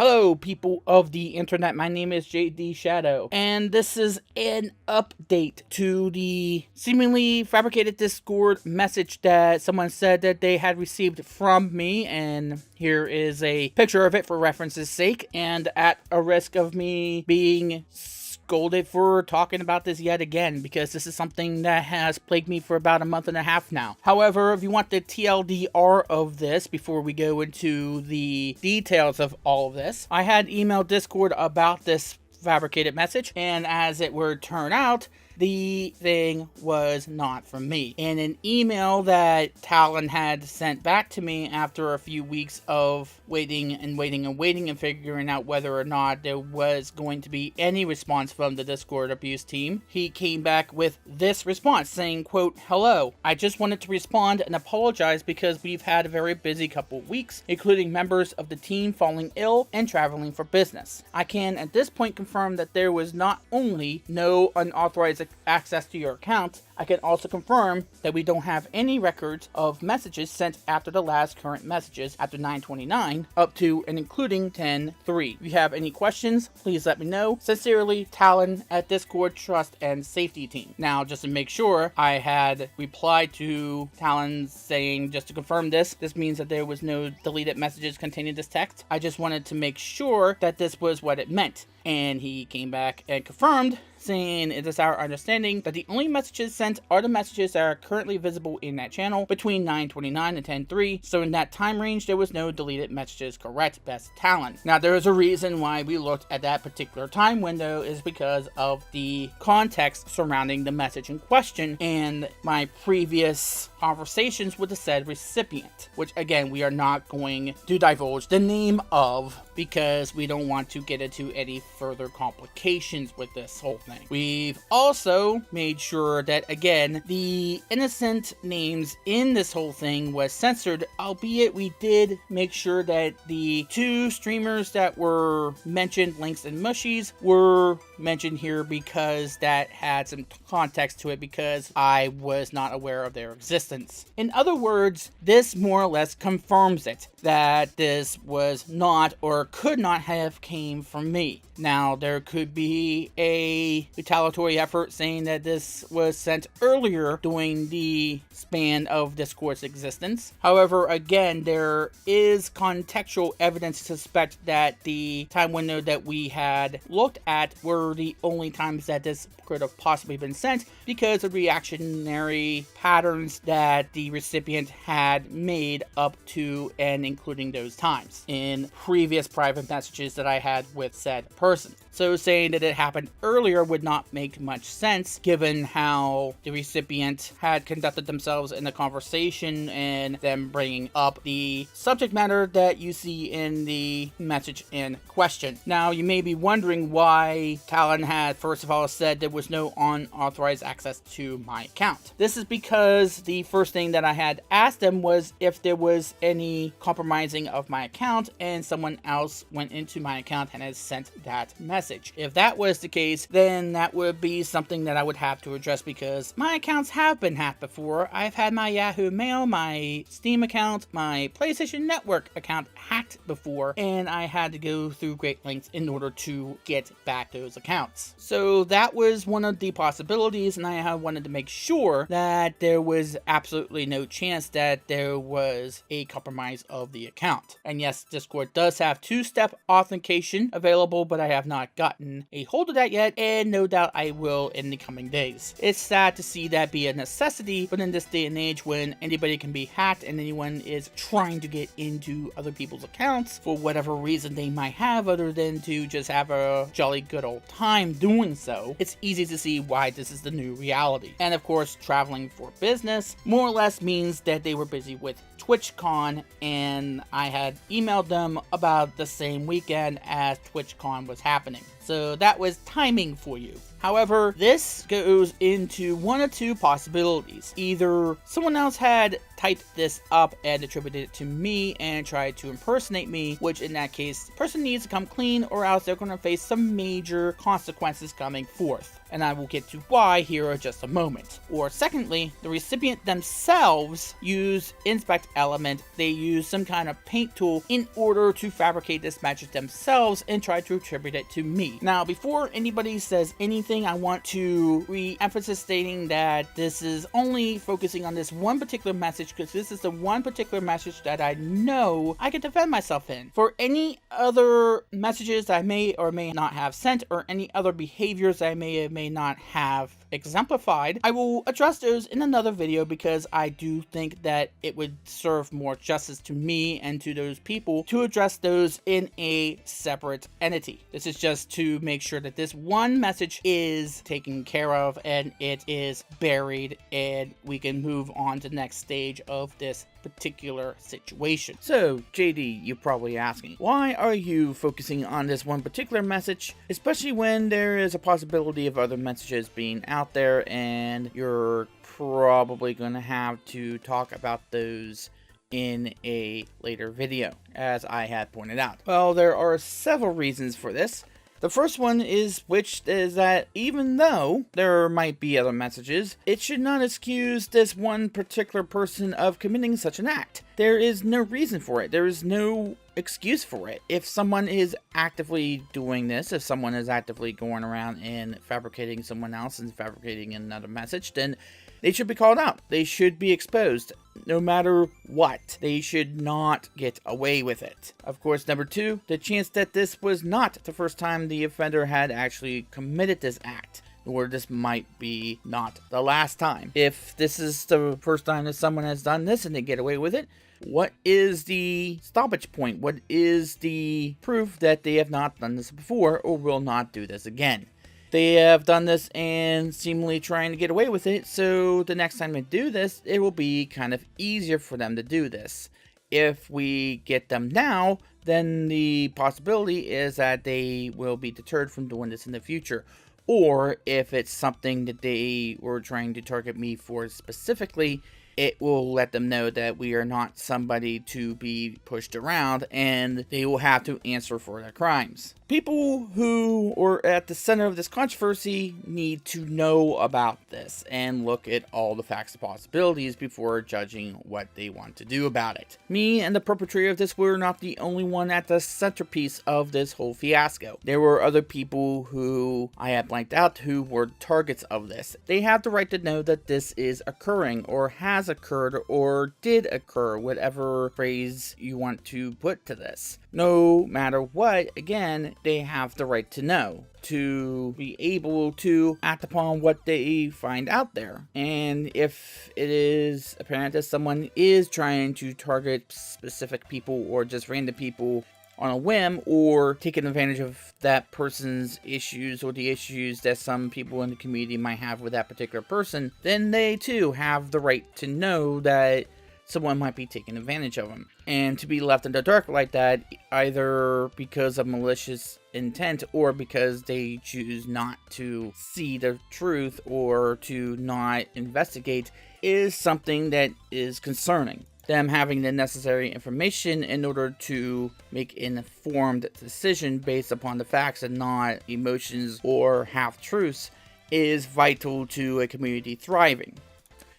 Hello, people of the internet. My name is JD Shadow, and this is an update to the seemingly fabricated Discord message that someone said that they had received from me, and here is a picture of it for reference's sake, and at a risk of me being scolded for talking about this yet again, because this is something that has plagued me for about a month and a half now. However, if you want the TLDR of this before we go into the details of all of this, I had emailed Discord about this fabricated message, and as it would turn out, the thing was not from me. In an email that Talon had sent back to me after a few weeks of waiting and figuring out whether or not there was going to be any response from the Discord abuse team, he came back with this response saying, quote, "Hello, I just wanted to respond and apologize because we've had a very busy couple weeks, including members of the team falling ill and traveling for business. I can at this point confirm that there was not only no unauthorized access to your account, I can also confirm that we don't have any records of messages sent after the last current messages after 9/29 up to and including 10/3. If you have any questions, please let me know. Sincerely, Talon at Discord Trust and Safety Team." Now, just to make sure, I had replied to Talon saying, just to confirm this means that there was no deleted messages containing this text. I just wanted to make sure that this was what it meant. And he came back and confirmed, saying it is our understanding that the only messages sent are the messages that are currently visible in that channel between 9/29 and 10/3. So in that time range, there was no deleted messages. Correct, best Talon. Now, there is a reason why we looked at that particular time window, is because of the context surrounding the message in question and my previous conversations with the said recipient, which again, we are not going to divulge the name of because we don't want to get into any further complications with this whole thing. We've also made sure that, again, the innocent names in this whole thing was censored, albeit we did make sure that the two streamers that were mentioned, Links and Mushies, were mentioned here because that had some context to it, because I was not aware of their existence. In other words, this more or less confirms it, that this was not or could not have came from me. Now, there could be a retaliatory effort saying that this was sent earlier during the span of Discord's existence. However, again, there is contextual evidence to suspect that the time window that we had looked at were the only times that this could have possibly been sent, because of reactionary patterns that the recipient had made up to and including those times in previous private messages that I had with said person. So saying that it happened earlier would not make much sense, given how the recipient had conducted themselves in the conversation and them bringing up the subject matter that you see in the message in question. Now, you may be wondering why Talon had, first of all, said there was no unauthorized access to my account. This is because the first thing that I had asked them was if there was any compromising of my account and someone else went into my account and has sent that message. If that was the case, then that would be something that I would have to address, because my accounts have been hacked before. I've had my Yahoo Mail, my Steam account, my PlayStation Network account hacked before, and I had to go through great lengths in order to get back those accounts. So that was one of the possibilities, and I wanted to make sure that there was absolutely no chance that there was a compromise of the account. And yes, Discord does have two-step authentication available, but I have not gotten a hold of that yet, and no doubt I will in the coming days. It's sad to see that be a necessity, but in this day and age when anybody can be hacked and anyone is trying to get into other people's accounts for whatever reason they might have other than to just have a jolly good old time doing so, it's easy to see why this is the new reality. And of course, traveling for business more or less means that they were busy with TwitchCon, and I had emailed them about the same weekend as TwitchCon was happening. So that was timing for you. However, this goes into one of two possibilities. Either someone else had typed this up and attributed it to me and tried to impersonate me, which in that case, the person needs to come clean, or else they're going to face some major consequences coming forth. and I will get to why here in just a moment. Or secondly, the recipient themselves use inspect element. They use some kind of paint tool in order to fabricate this message themselves and try to attribute it to me. Now, before anybody says anything, I want to re-emphasize stating that this is only focusing on this one particular message, because this is the one particular message that I know I can defend myself in. For any other messages I may or may not have sent, or any other behaviors I may or may not have exemplified, I will address those in another video, because I do think that it would serve more justice to me and to those people to address those in a separate entity. This is just to make sure that this one message is taken care of and it is buried, and we can move on to the next stage of this particular situation. So, JD, you're probably asking, why are you focusing on this one particular message, especially when there is a possibility of other messages being out there, and you're probably going to have to talk about those in a later video, as I had pointed out? Well, there are several reasons for this. The first one is that even though there might be other messages, it should not excuse this one particular person of committing such an act. There is no reason for it. There is no excuse for it. If someone is actively doing this, if someone is actively going around and fabricating someone else and fabricating another message, then they should be called out. They should be exposed, no matter what. They should not get away with it. Of course, number two, the chance that this was not the first time the offender had actually committed this act, or this might be not the last time. If this is the first time that someone has done this and they get away with it, what is the stoppage point? What is the proof that they have not done this before or will not do this again? They have done this and seemingly trying to get away with it, so the next time they do this, it will be kind of easier for them to do this. If we get them now, then the possibility is that they will be deterred from doing this in the future. Or if it's something that they were trying to target me for specifically, it will let them know that we are not somebody to be pushed around, and they will have to answer for their crimes. People who are at the center of this controversy need to know about this and look at all the facts and possibilities before judging what they want to do about it. Me and the perpetrator of this were not the only one at the centerpiece of this whole fiasco. There were other people who I had blanked out who were targets of this. They have the right to know that this is occurring, or has occurred, or did occur, whatever phrase you want to put to this. No matter what, again, they have the right to know, to be able to act upon what they find out there. And if it is apparent that someone is trying to target specific people or just random people on a whim, or taking advantage of that person's issues or the issues that some people in the community might have with that particular person, then they too have the right to know that someone might be taking advantage of them. And to be left in the dark like that, either because of malicious intent or because they choose not to see the truth or to not investigate, is something that is concerning. Them having the necessary information in order to make an informed decision based upon the facts and not emotions or half-truths is vital to a community thriving.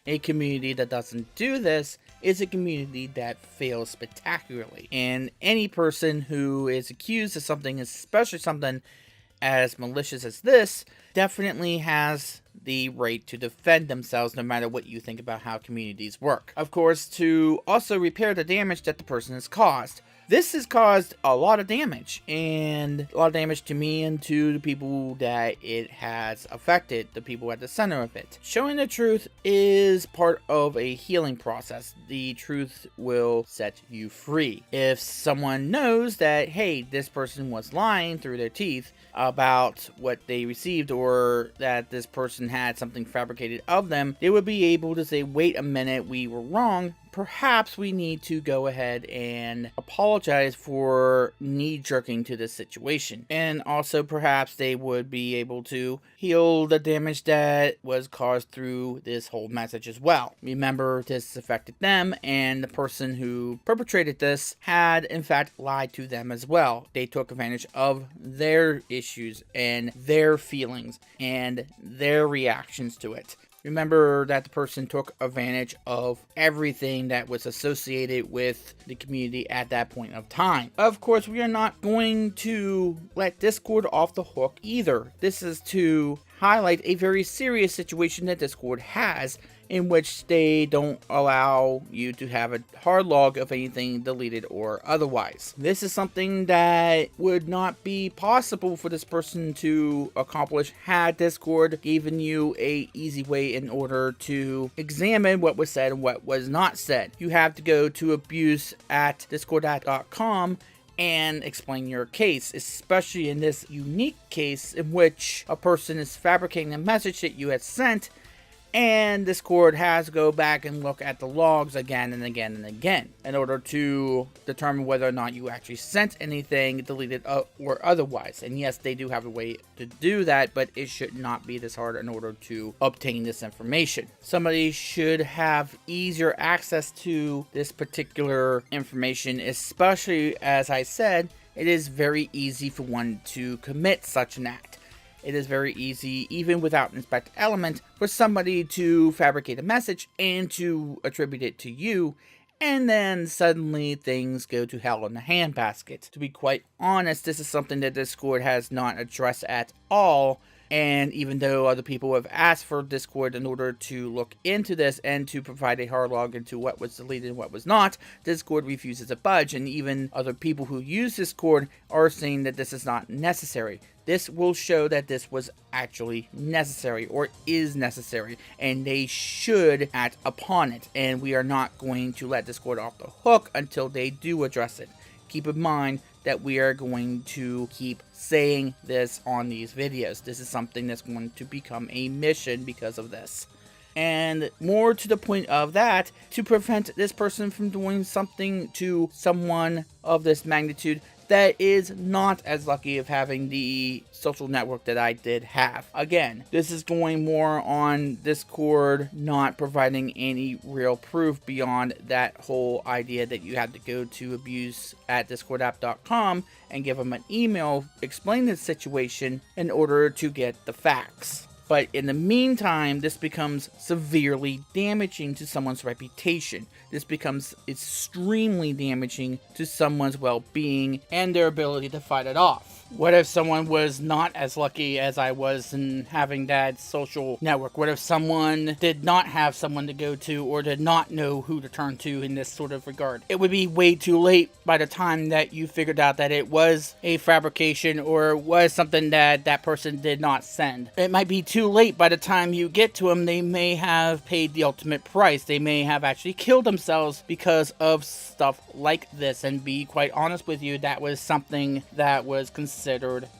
A community that doesn't do this is a community that fails spectacularly. And any person who is accused of something, especially something as malicious as this, definitely has the right to defend themselves, no matter what you think about how communities work. Of course, to also repair the damage that the person has caused. This has caused a lot of damage, and a lot of damage to me and to the people that it has affected, the people at the center of it. Showing the truth is part of a healing process. The truth will set you free. If someone knows that, hey, this person was lying through their teeth about what they received, or that this person had something fabricated of them, they would be able to say, wait a minute, we were wrong. perhaps we need to go ahead and apologize for knee-jerking to this situation. And also perhaps they would be able to heal the damage that was caused through this whole message as well. Remember, this affected them, and the person who perpetrated this had in fact lied to them as well. They took advantage of their issues and their feelings and their reactions to it. Remember that the person took advantage of everything that was associated with the community at that point of time. Of course, we are not going to let Discord off the hook either. This is to highlight a very serious situation that Discord has, in which they don't allow you to have a hard log of anything deleted or otherwise. This is something that would not be possible for this person to accomplish had Discord given you a easy way in order to examine what was said and what was not said. You have to go to abuse@discord.com and explain your case, especially in this unique case in which a person is fabricating a message that you had sent, and Discord has to go back and look at the logs again and again and again in order to determine whether or not you actually sent anything deleted or otherwise. And yes, they do have a way to do that, but it should not be this hard in order to obtain this information. Somebody should have easier access to this particular information, especially, as I said, it is very easy for one to commit such an act. It is very easy, even without an inspect element, for somebody to fabricate a message and to attribute it to you, and then suddenly things go to hell in a handbasket. To be quite honest, this is something that Discord has not addressed at all, and even though other people have asked for Discord in order to look into this and to provide a hard log into what was deleted and what was not, Discord refuses to budge, and even other people who use Discord are saying that this is not necessary. This will show that this was actually necessary or is necessary, and they should act upon it, and we are not going to let Discord off the hook until they do address it. Keep in mind that we are going to keep saying this on these videos. This is something that's going to become a mission because of this. And more to the point of that, to prevent this person from doing something to someone of this magnitude that is not as lucky of having the social network that I did have. Again, this is going more on Discord not providing any real proof beyond that whole idea that you have to go to abuse@discordapp.com and give them an email explaining the situation in order to get the facts. But in the meantime, this becomes severely damaging to someone's reputation. This becomes extremely damaging to someone's well-being and their ability to fight it off. What if someone was not as lucky as I was in having that social network? What if someone did not have someone to go to or did not know who to turn to in this sort of regard? It would be way too late by the time that you figured out that it was a fabrication or was something that that person did not send. It might be too late by the time you get to them. They may have paid the ultimate price. They may have actually killed themselves because of stuff like this. And be quite honest with you, that was something that was considered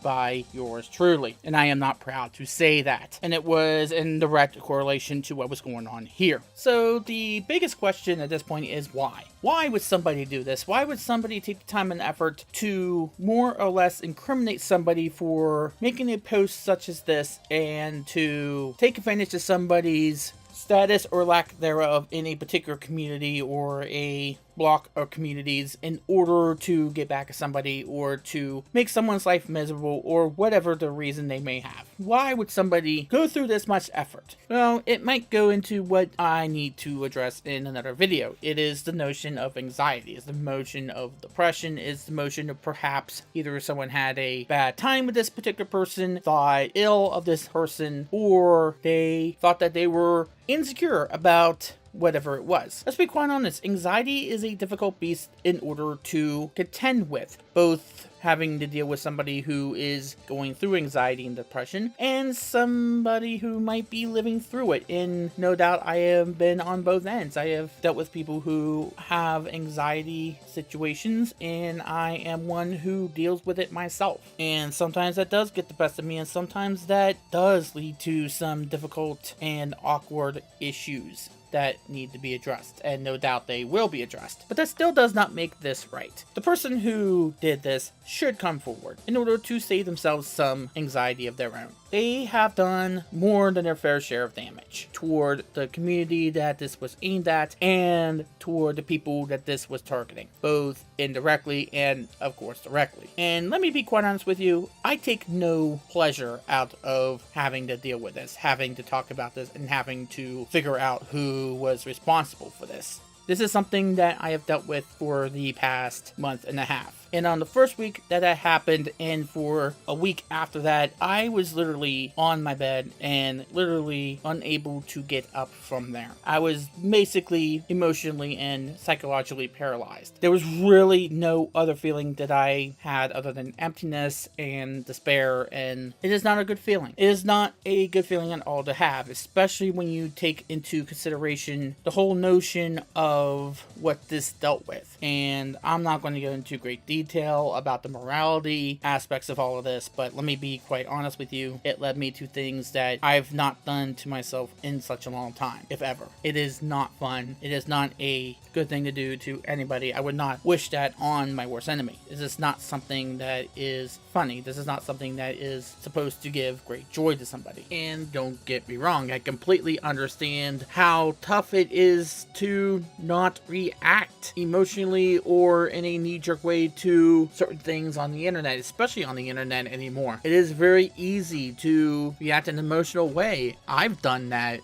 by yours truly. And I am not proud to say that. And it was in direct correlation to what was going on here. So the biggest question at this point is why? Why would somebody do this? Why would somebody take the time and effort to more or less incriminate somebody for making a post such as this and to take advantage of somebody's status or lack thereof in a particular community or a block of communities in order to get back at somebody or to make someone's life miserable or whatever the reason they may have? Why would somebody go through this much effort? Well, it might go into what I need to address in another video. It is the notion of anxiety, it's the notion of depression, it's the notion of perhaps either someone had a bad time with this particular person, thought ill of this person, or they thought that they were insecure about whatever it was. Let's be quite honest, anxiety is a difficult beast in order to contend with, both having to deal with somebody who is going through anxiety and depression and somebody who might be living through it. And no doubt I have been on both ends. I have dealt with people who have anxiety situations, and I am one who deals with it myself. And sometimes that does get the best of me, and sometimes that does lead to some difficult and awkward issues. that need to be addressed, and no doubt they will be addressed. But that still does not make this right. The person who did this should come forward in order to save themselves some anxiety of their own. They have done more than their fair share of damage toward the community that this was aimed at and toward the people that this was targeting, both indirectly and, of course, directly. And let me be quite honest with you, I take no pleasure out of having to deal with this, having to talk about this, and having to figure out who was responsible for this. This is something that I have dealt with for the past month and a half. And on the first week that happened, and for a week after that, I was literally on my bed and literally unable to get up from there. I was basically emotionally and psychologically paralyzed. There was really no other feeling that I had other than emptiness and despair, and it is not a good feeling. It is not a good feeling at all to have, especially when you take into consideration the whole notion of what this dealt with. And I'm not going to go into great detail about the morality aspects of all of this, but let me be quite honest with you, it led me to things that I've not done to myself in such a long time, if ever. It is not fun. It is not a good thing to do to anybody. I would not wish that on my worst enemy. This is not something that is funny. This is not something that is supposed to give great joy to somebody. And don't get me wrong, I completely understand how tough it is to not react emotionally or in a knee-jerk way to certain things on the internet, especially on the internet anymore. It is very easy to react in an emotional way. I've done that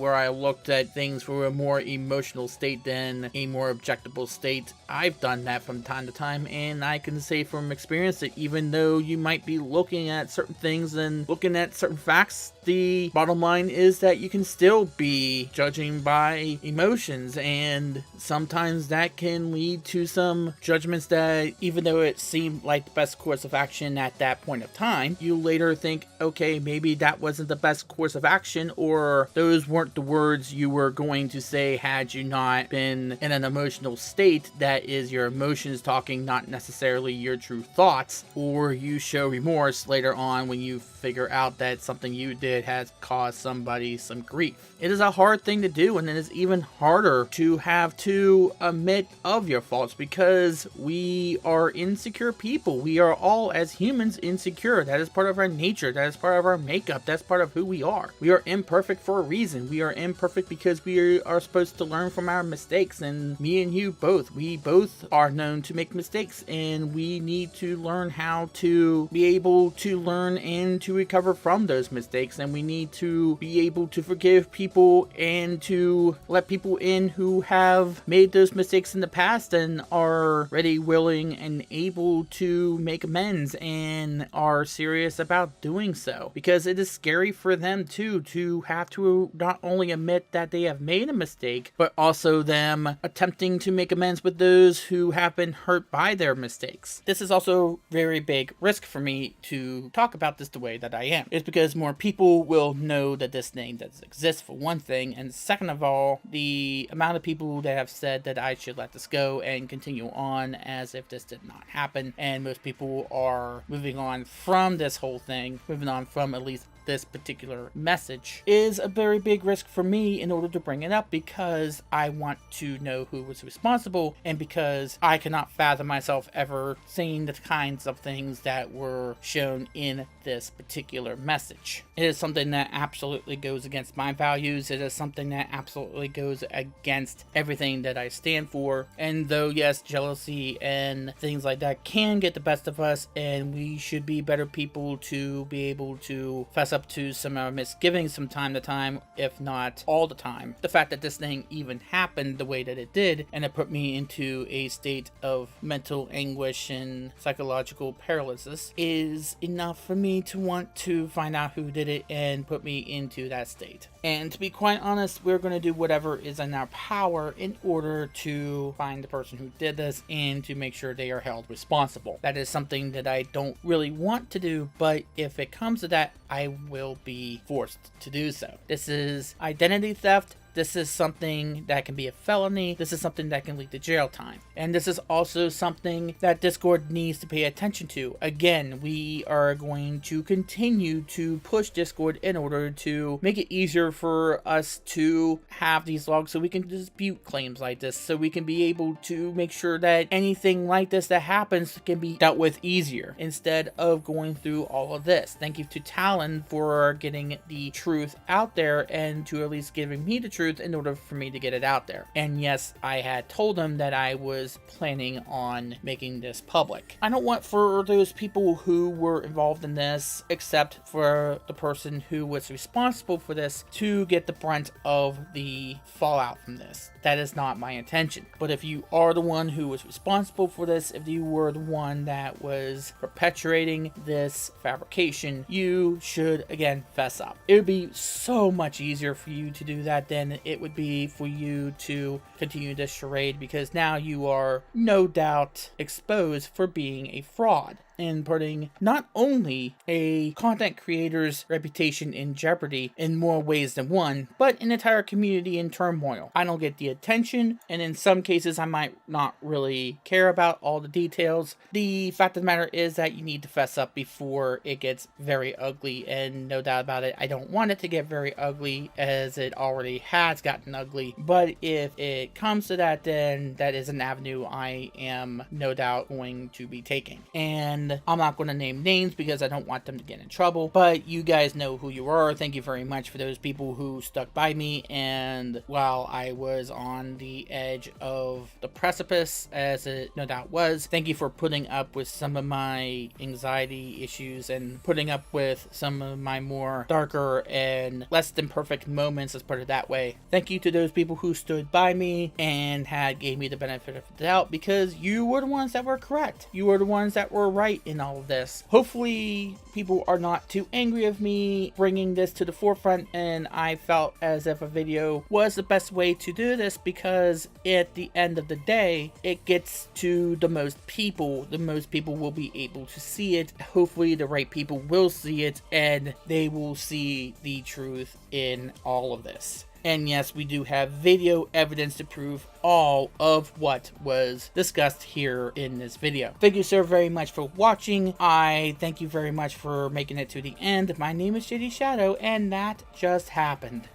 where I looked at things from a more emotional state than a more objectable state. I've done that from time to time, and I can say from experience that even though you might be looking at certain things and looking at certain facts, the bottom line is that you can still be judging by emotions, and sometimes that can lead to some judgments that, even though it seemed like the best course of action at that point of time, you later think, okay, maybe that wasn't the best course of action, or those weren't the words you were going to say had you not been in an emotional state. That is your emotions talking, not necessarily your true thoughts, or you show remorse later on when you figure out that something you did has caused somebody some grief. It is a hard thing to do, and it is even harder to have to admit of your faults, because we are insecure people. We are all, as humans, insecure. That is part of our nature. That is part of our makeup. That's part of who we are. We are imperfect for a reason. We are imperfect because we are supposed to learn from our mistakes, and me and you both. We both are known to make mistakes, and we need to learn how to be able to learn and to recover from those mistakes, and we need to be able to forgive people and to let people in who have made those mistakes in the past and are ready, willing, and able to make amends and are serious about doing so, because it is scary for them too to have to not only admit that they have made a mistake, but also them attempting to make amends with those who have been hurt by their mistakes. This is also very big risk for me to talk about this the way that I am. It's because more people will know that this name does exist, for one thing, and second of all, the amount of people that have said that I should let this go and continue on as if this did not happen, and most people are moving on from this whole thing, moving on from at least this particular message, is a very big risk for me in order to bring it up, because I want to know who was responsible, and because I cannot fathom myself ever saying the kinds of things that were shown in this particular message. It is something that absolutely goes against my values. It is something that absolutely goes against everything that I stand for. And though, yes, jealousy and things like that can get the best of us, and we should be better people to be able to fess up to some of our misgivings from time to time, if not all the time. The fact that this thing even happened the way that it did, and it put me into a state of mental anguish and psychological paralysis, is enough for me to want to find out who did it and put me into that state. And to be quite honest, we're going to do whatever is in our power in order to find the person who did this and to make sure they are held responsible. That is something that I don't really want to do, but if it comes to that, I will be forced to do so. This is identity theft. This is something that can be a felony. This is something that can lead to jail time. And this is also something that Discord needs to pay attention to. Again, we are going to continue to push Discord in order to make it easier for us to have these logs so we can dispute claims like this, so we can be able to make sure that anything like this that happens can be dealt with easier instead of going through all of this. Thank you to Talon for getting the truth out there and to at least giving me the truth in order for me to get it out there. And yes, I had told him that I was planning on making this public. I don't want for those people who were involved in this, except for the person who was responsible for this, to get the brunt of the fallout from this. That is not my intention. But if you are the one who was responsible for this, if you were the one that was perpetuating this fabrication, you should, again, fess up. It would be so much easier for you to do that than it would be for you to continue this charade, because now you are no doubt exposed for being a fraud and putting not only a content creator's reputation in jeopardy in more ways than one, but an entire community in turmoil. I don't get the attention, and in some cases I might not really care about all the details. The fact of the matter is that you need to fess up before it gets very ugly, and no doubt about it, I don't want it to get very ugly, as it already has gotten ugly. But if it comes to that, then that is an avenue I am no doubt going to be taking. And I'm not going to name names because I don't want them to get in trouble, but you guys know who you are. Thank you very much for those people who stuck by me, and while I was on the edge of the precipice, as it no doubt was, thank you for putting up with some of my anxiety issues and putting up with some of my more darker and less than perfect moments, let's put it that way. Thank you to those people who stood by me and gave me the benefit of the doubt, because you were the ones that were correct. You were the ones that were right in all of this. Hopefully people are not too angry of me bringing this to the forefront, and I felt as if a video was the best way to do this, because at the end of the day, it gets to the most people. The most people will be able to see it. Hopefully the right people will see it, and they will see the truth in all of this. And yes, we do have video evidence to prove all of what was discussed here in this video. Thank you so very much for watching. I thank you very much for making it to the end. My name is JD Shadow, and that just happened.